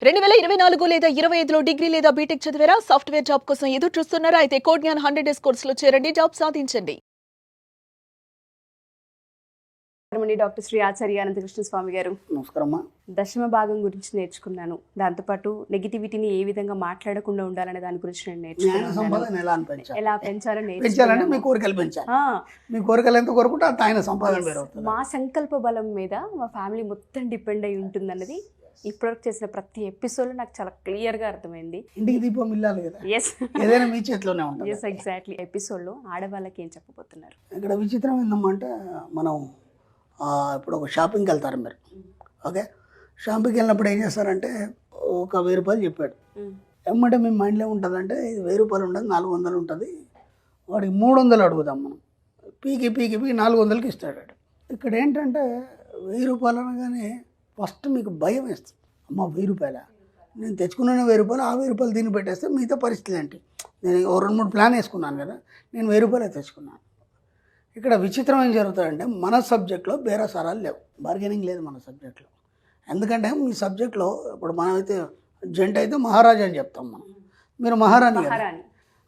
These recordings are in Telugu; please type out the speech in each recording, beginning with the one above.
2024 లేదా 25లో డిగ్రీ లేదా బీటెక్ చదివారా? సాఫ్ట్‌వేర్ జాబ్ కోసం ఎదురు చూస్తున్నారా? అయితే కోడ్ జ్ఞాన్ 100 డేస్ కోర్సులో చేరండి, జాబ్ సాధించండి. డాక్టర్ శ్రీ ఆచార్య అనంతకృష్ణ స్వామి గారు నమస్కారం. దశమ భాగం గురించి నేర్చుకున్నాను. దాంతోపాటు నెగిటివిటీని ఏ విధంగా మాట్లాడకుండా ఉండాలనే దాని గురించి నేను నేర్చుకున్నాను. ఎలా పెంచాలంటే మీ కోరికలు పెంచాలి. మీ కోరికలు ఎంత కోరుకుంటే అంత ఆయన సంపాదన పెరుగుతుంది. మా సంకల్ప బలం మీద మా ఫ్యామిలీ మొత్తం డిపెండ్ అయి ఉంటుంది అన్నది ఇప్పటివరకు చేసిన ప్రతి ఎపిసోడ్ నాకు చాలా క్లియర్గా అర్థమైంది. ఇంటికి దీపం ఇల్లాలి కదా, ఎస్, ఏదైనా మీ చేతిలోనే ఉంటుంది. Yes, exactly. ఎపిసోడ్లో ఆడవాళ్ళకి ఏం చెప్పబోతున్నారు? ఇక్కడ విచిత్రం ఏందమ్మంటే, మనం ఇప్పుడు ఒక షాపింగ్కి వెళ్తారు మీరు. ఓకే, షాపింగ్కి వెళ్ళినప్పుడు ఏం చేస్తారంటే ఒక 1000 రూపాయలు చెప్పాడు. ఏమంటే మీ మైండ్లో ఉంటుందంటే ఇది 1000 రూపాయలు ఉంటుంది, 400 ఉంటుంది. వాడికి 300 అడుగుదాం మనం. పీకి 400కి ఇస్తాడు. ఇక్కడ ఏంటంటే 1000 రూపాయలు అనగానే ఫస్ట్ మీకు భయం వేస్తుంది. అమ్మ 1000 రూపాయల, నేను తెచ్చుకున్న 1000 రూపాయలు, ఆ 1000 రూపాయలు దీన్ని పెట్టేస్తే మిగతా పరిస్థితి ఏంటి? నేను 2-3 ప్లాన్ వేసుకున్నాను కదా, నేను 1000 రూపాయలే తెచ్చుకున్నాను. ఇక్కడ విచిత్రం ఏం జరుగుతుందంటే, మన సబ్జెక్ట్లో బేరసారాలు లేవు, బార్గెనింగ్ లేదు మన సబ్జెక్ట్లో. ఎందుకంటే మీ సబ్జెక్ట్లో ఇప్పుడు మనమైతే జంట అయితే మహారాజా అని చెప్తాం మనం, మీరు మహారాణి.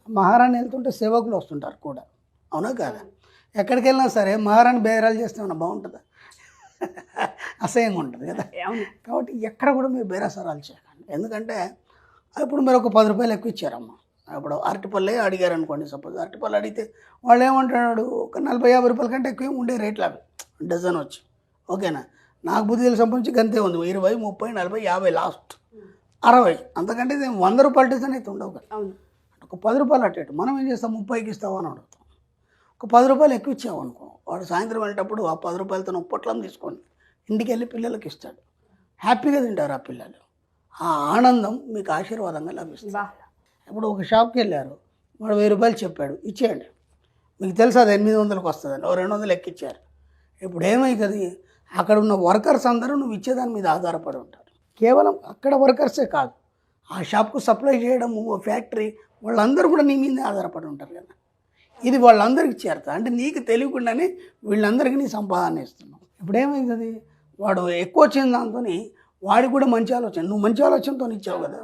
మహారాణి వెళ్తుంటే సేవకులు వస్తుంటారు కూడా, అవునా కాదా? ఎక్కడికి వెళ్ళినా సరే మహారాణి బేరాలు చేస్తే ఏమన్నా బాగుంటుందా? అసహ్యంగా ఉంటుంది కదా. కాబట్టి ఎక్కడ కూడా మీరు బేరసారాలు చేయకండి. ఎందుకంటే ఇప్పుడు మీరు ఒక 10 రూపాయలు ఎక్కువ ఇచ్చారమ్మా. ఇప్పుడు అరటిపళ్ళే అడిగారు అనుకోండి, సపోజ్ అరటిపళ్ళు అడిగితే వాళ్ళు ఏమంటున్నాడు, ఒక 40-50 రూపాయల కంటే ఎక్కువ ఉండే రేట్లు అవి డజన్ వచ్చి. ఓకేనా, నాకు బుద్ధి తెలిసి సంబంధించి గంతే ఉంది. 20, 30, 40, 50, లాస్ట్ 60. అంతకంటే 100 రూపాయల డజన్ అయితే ఉండవు కదా. ఒక 10 రూపాయలు అట్టేటు మనం ఏం చేస్తాం, 30కి ఇస్తావు అని అడుగుతాం. ఒక 10 రూపాయలు ఎక్కువ ఇచ్చావు అనుకో, వాడు సాయంత్రం వెళ్ళేటప్పుడు ఆ 10 రూపాయలతో పొట్లం తీసుకొని ఇంటికి వెళ్ళి పిల్లలకి ఇస్తాడు. హ్యాపీగా తింటారు ఆ పిల్లలు. ఆ ఆనందం మీకు ఆశీర్వాదంగా లభిస్తుంది. ఇప్పుడు ఒక షాప్కి వెళ్ళారు, వాడు 1000 రూపాయలు చెప్పాడు, ఇచ్చేయండి. మీకు తెలుసు అది 800కి వస్తుందని, 200 ఎక్కిచ్చారు. ఇప్పుడు ఏమవుతుంది, అక్కడ ఉన్న వర్కర్స్ అందరూ నువ్వు ఇచ్చేదాని మీద ఆధారపడి ఉంటారు. కేవలం అక్కడ వర్కర్సే కాదు, ఆ షాప్కు సప్లై చేయడము, ఫ్యాక్టరీ వాళ్ళందరూ కూడా నీ మీదే ఆధారపడి ఉంటారు కదా. ఇది వాళ్ళందరికీ చేరుతా అంటే నీకు తెలియకుండానే వీళ్ళందరికీ నీ సంపాదన ఇస్తున్నావు. ఇప్పుడు ఏమవుతుంది, వాడు ఎక్కువ వచ్చిన దాంతో వాడికి కూడా మంచి ఆలోచన, నువ్వు మంచి ఆలోచనతో ఇచ్చావు కదా,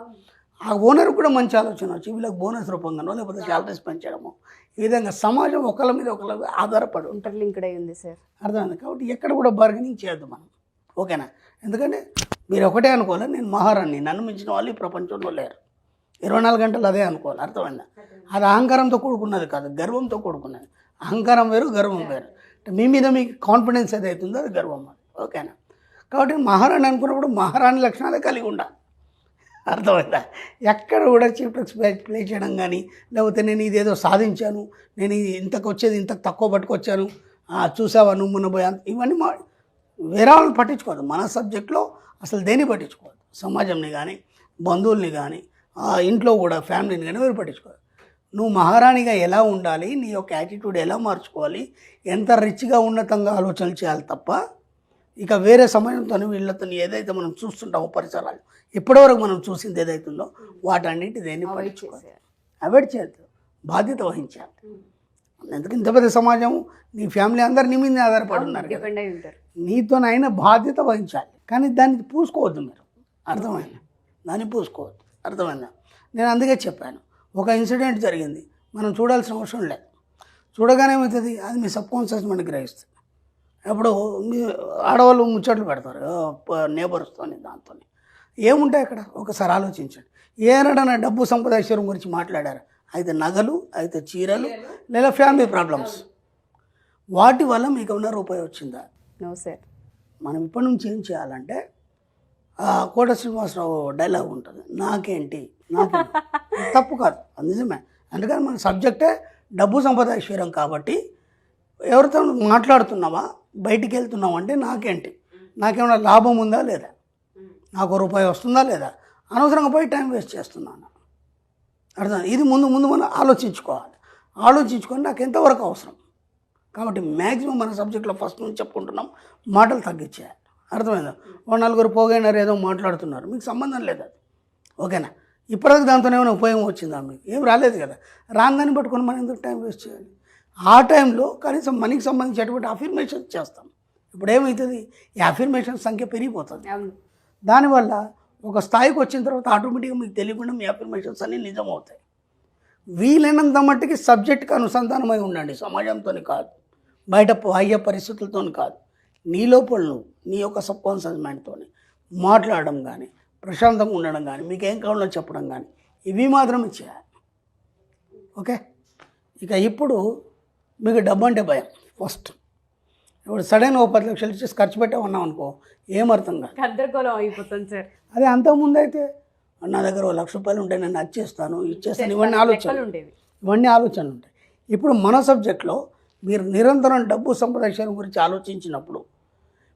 ఆ ఓనర్ కూడా మంచి ఆలోచన వచ్చి వీళ్ళకి బోనస్ రూపంగానో లేకపోతే శాలరీస్ పెంచడము, ఈ విధంగా సమాజం ఒకళ్ళ మీద ఒకళ్ళ ఆధారపడి ఇంటర్లింక్డ్ అయి ఉంది సార్. అర్థమైంది. కాబట్టి ఎక్కడ కూడా బార్గెనింగ్ చేయొద్దు మనం. ఓకేనా, ఎందుకంటే మీరు ఒకటే అనుకోవాలి, నేను మహారాణి, నన్ను మించిన వాళ్ళు ఈ ప్రపంచంలో లేరు. 24 గంటలు అదే అనుకోవాలి. అర్థమైందా? అది అహంకారంతో కూడుకున్నది కాదు, గర్వంతో కూడుకున్నది. అహంకారం వేరు, గర్వం వేరు. మీ మీద మీకు కాన్ఫిడెన్స్ ఏదైతుందో అది గర్వం అది. ఓకేనా, కాబట్టి మహారాణి అనుకున్నప్పుడు మహారాణి లక్షణాలే కలిగి ఉండాలి. అర్థమైందా? ఎక్కడ కూడా చీఫ్ట్స్ ప్లే చేయడం కానీ, లేకపోతే నేను ఇదేదో సాధించాను, నేను ఇంతకు వచ్చేది ఇంతకు తక్కువ పట్టుకొచ్చాను, చూసావా నువ్వు మొన్న పోయా, ఇవన్నీ వేరే వాళ్ళని పట్టించుకోవద్దు. మన సబ్జెక్ట్లో అసలు దేన్ని పట్టించుకోవద్దు. సమాజంని కానీ, బంధువుల్ని కానీ, ఇంట్లో కూడా ఫ్యామిలీని కానీ వేరు పట్టించుకోవద్దు. నువ్వు మహారాణిగా ఎలా ఉండాలి, నీ యొక్క యాటిట్యూడ్ ఎలా మార్చుకోవాలి, ఎంత రిచ్గా ఉన్నతంగా ఆలోచనలు చేయాలి తప్ప ఇక వేరే సమయంతో వీళ్ళతో ఏదైతే మనం చూస్తుంటామో పరిసరాలు, ఇప్పటివరకు మనం చూసింది ఏదైతుందో వాటన్నింటి దేన్ని పట్టించుకోవాలి, అవాయిడ్ చేయద్దు, బాధ్యత వహించాలి. ఎందుకు ఇంత పెద్ద సమాజం, నీ ఫ్యామిలీ అందరు నీ మీద ఆధారపడి ఉన్నారు కదా, నీతోనైనా బాధ్యత వహించాలి. కానీ దాన్ని పూసుకోవద్దు మీరు. అర్థమైందా? దాన్ని పూసుకోవద్దు. అర్థమైందా? నేను అందుకే చెప్పాను, ఒక ఇన్సిడెంట్ జరిగింది, మనం చూడాల్సిన అవసరం లేదు. చూడగానే ఏమవుతుంది, అది మీ సబ్కాన్షియస్ మైండ్ గ్రహిస్తుంది. అప్పుడు మీ ఆడవాళ్ళు ముచ్చట్లు పెడతారు నేబర్స్తో, దాంతో ఏముంటాయి అక్కడ ఒకసారి ఆలోచించండి. ఏనాడన్నా డబ్బు సంపద ఐశ్వర్యం గురించి మాట్లాడారు? అయితే నగలు, అయితే చీరలు, లేదా ఫ్యామిలీ ప్రాబ్లమ్స్, వాటి వల్ల మీకు ఏమన్నా రూపాయి వచ్చిందా? No sir. మనం ఇప్పటి నుంచి ఏం చేయాలంటే, కోట శ్రీనివాసరావు డైలాగ్ ఉంటుంది, నాకేంటి. తప్పు కాదు, అది నిజమే. అందుకని మన సబ్జెక్టే డబ్బు సంపద ఐశ్వర్యం. కాబట్టి ఎవరితో మాట్లాడుతున్నావా, బయటికి వెళ్తున్నావు అంటే నాకేంటి, నాకేమైనా లాభం ఉందా లేదా, నాకు రూపాయి వస్తుందా లేదా, అనవసరంగా పోయి టైం వేస్ట్ చేస్తున్నాను. అర్థం? ఇది ముందు మనం ఆలోచించుకోవాలి. ఆలోచించుకొని నాకు ఎంతవరకు అవసరం. కాబట్టి మ్యాక్సిమం మన సబ్జెక్ట్లో ఫస్ట్ నుంచి చెప్పుకుంటున్నాం, మాటలు తగ్గించేయాలి. అర్థమైందా? ఓ 4 పోగైనారు ఏదో మాట్లాడుతున్నారు, మీకు సంబంధం లేదు అది. ఓకేనా, ఇప్పటివరకు దాంతో ఏమైనా ఉపయోగం వచ్చిందా? మీకు ఏం రాలేదు కదా. రాందని పట్టుకొని మనం ఎందుకు టైం వేస్ట్ చేయాలి? ఆ టైంలో కనీసం మనకి సంబంధించినటువంటి అఫర్మేషన్స్ చేస్తాం. ఇప్పుడు ఏమవుతుంది, ఈ అఫర్మేషన్ సంఖ్య పెరిగిపోతుంది. దానివల్ల ఒక స్థాయికి వచ్చిన తర్వాత ఆటోమేటిక్గా మీకు తెలియకుండా మీ అఫర్మేషన్స్ అన్నీ నిజం అవుతాయి. వీలైనంత మట్టికి సబ్జెక్ట్కి అనుసంధానమై ఉండండి, సమాజంతో కాదు, బయట బాహ్య పరిస్థితులతో కాదు. నీ లోపల నువ్వు నీ యొక్క సబ్కాన్షియస్ మైండ్తో మాట్లాడడం కానీ, ప్రశాంతంగా ఉండడం కానీ, మీకు ఏం కావాలో చెప్పడం కానీ, ఇవి మాత్రమే చేయాలి. ఓకే. ఇక ఇప్పుడు మీకు డబ్బు అంటే భయం. ఫస్ట్ ఇప్పుడు సడన్ 10 లక్షలు ఇచ్చేసి ఖర్చు పెట్టామన్నాం అనుకో, ఏమర్థం కాదు, గందరగోళం అయిపోతుంది సార్. అదే అంతకుముందు అయితే నా దగ్గర ₹1,00,000 ఉంటే నేను ఇచ్చేస్తాను, ఇవన్నీ ఆలోచనలు ఉండేవి, ఇవన్నీ ఆలోచనలు ఉంటాయి. ఇప్పుడు మన సబ్జెక్ట్లో మీరు నిరంతరం డబ్బు సంపాదించడం గురించి ఆలోచించినప్పుడు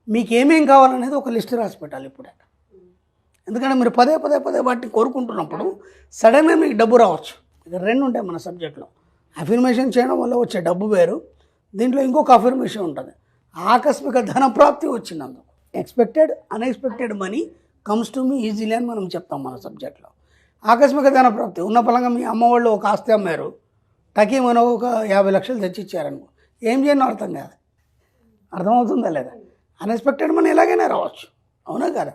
మీకు ఏమేం కావాలనేది ఒక లిస్ట్ రాసి పెట్టాలి ఇప్పుడే. ఎందుకంటే మీరు పదే వాటిని కోరుకుంటున్నప్పుడు సడన్గా మీకు డబ్బు రావచ్చు. ఇక 2 ఉంటాయి మన సబ్జెక్ట్లో. అఫర్మేషన్ చేయడం వల్ల వచ్చే డబ్బు వేరు, దీంట్లో ఇంకొక అఫర్మేషన్ ఉంటుంది, ఆకస్మిక ధన ప్రాప్తి వచ్చినందుకు. Expected unexpected money comes to me easily అని మనం చెప్తాం మన సబ్జెక్ట్లో. ఆకస్మిక ధన ప్రాప్తి ఉన్న పలంగా మీ అమ్మ వాళ్ళు ఒక ఆస్తి అమ్మారు, టకీ మనం ఒక 50 లక్షలు తెచ్చిచ్చారనుకో, ఏం చేయను అర్థం కాదు. అర్థమవుతుందా లేదా? అన్ఎక్స్పెక్టెడ్ మనీ ఎలాగైనా రావచ్చు, అవునా కదా?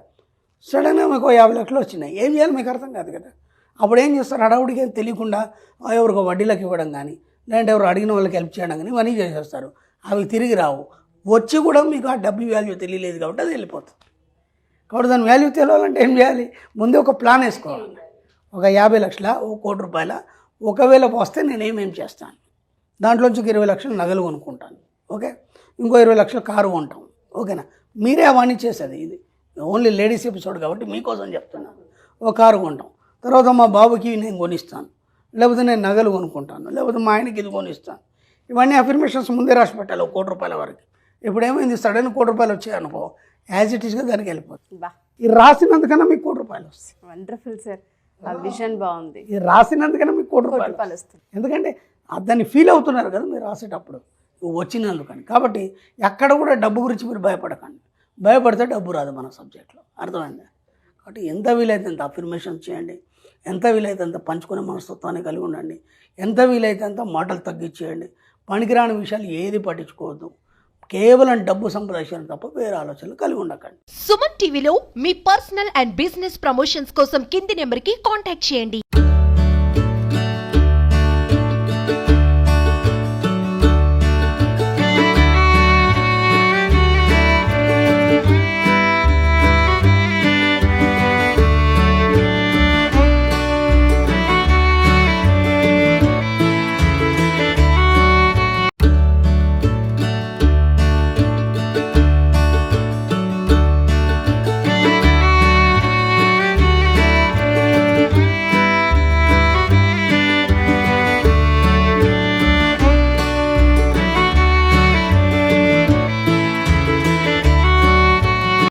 సడన్గా మీకు 50 లక్షలు వచ్చినాయి, ఏం చేయాలి మీకు అర్థం కాదు కదా. అప్పుడు ఏం చేస్తారు, హడావుడికి తెలియకుండా ఎవరికి వడ్డీలకు ఇవ్వడం కానీ, లేదంటే ఎవరు అడిగిన వాళ్ళకి హెల్ప్ చేయడం కానీ ఇవన్నీ చేసేస్తారు. అవి తిరిగి రావు, వచ్చి కూడా మీకు ఆ డబ్బు వాల్యూ తెలియలేదు కాబట్టి అది వెళ్ళిపోతుంది. కాబట్టి దాని వాల్యూ తెలియాలంటే ఏం చేయాలి, ముందే ఒక ప్లాన్ వేసుకోవాలి. ఒక 50 లక్షల, ₹1,00,00,000 ఒకవేళ వస్తే నేను ఏమేమి చేస్తాను, దాంట్లోంచి 20 లక్షలు నగలు కొనుక్కుంటాను, ఓకే, ఇంకో 20 లక్షలు కారు కొంటాం, ఓకేనా. మీరే అవన్నీ చేసేది, ఇది ఓన్లీ లేడీస్ ఎపిసోడ్ కాబట్టి మీకోసం చెప్తున్నాను. ఒక కారు కొంటాం, తర్వాత మా బాబుకి నేను కొనిస్తాను, లేకపోతే నేను నగలు కొనుక్కుంటాను, లేకపోతే మా ఆయనకి ఇది కొనిస్తాను. ఇవన్నీ అఫర్మేషన్స్ ముందే రాసి పెట్టాలి ₹1,00,00,000 వరకు. ఇప్పుడు ఏమైంది, సడన్ ₹1,00,00,000 వచ్చాయనుకో, యాజ్ ఇట్ ఈస్గా దానికి వెళ్ళిపోతుంది. ఇది రాసినందుకన్నా మీకు ₹1,00,00,000 వస్తుంది. వండర్ఫుల్ సార్, ఆ విజన్ బాగుంది. ఇది రాసినందుకన్నా మీకు ₹1,00,00,000 వస్తుంది, ఎందుకంటే దాన్ని ఫీల్ అవుతున్నారు కదా మీరు రాసేటప్పుడు వచ్చినందుకని. కాబట్టి ఎక్కడ కూడా డబ్బు గురించి మీరు భయపడకండి, భయపడితే డబ్బు రాదు మన సబ్జెక్ట్లో, అర్థమైంది. కాబట్టి ఎంత వీలైతే అంత అఫర్మేషన్ చేయండి, ఎంత వీలైతే అంత పంచుకునే మనస్తత్వాన్ని కలిగి ఉండండి, ఎంత వీలైతే అంత మాటలు తగ్గించేయండి, పనికిరాని విషయాలు ఏది పట్టించుకోవద్దు, కేవలం డబ్బు సంపాదించడం తప్ప వేరే ఆలోచనలు కలిగి ఉండకండి. సుమన్ టీవీలో మీ పర్సనల్ అండ్ బిజినెస్ ప్రమోషన్స్ కోసం కింది నెంబర్కి కాంటాక్ట్ చేయండి.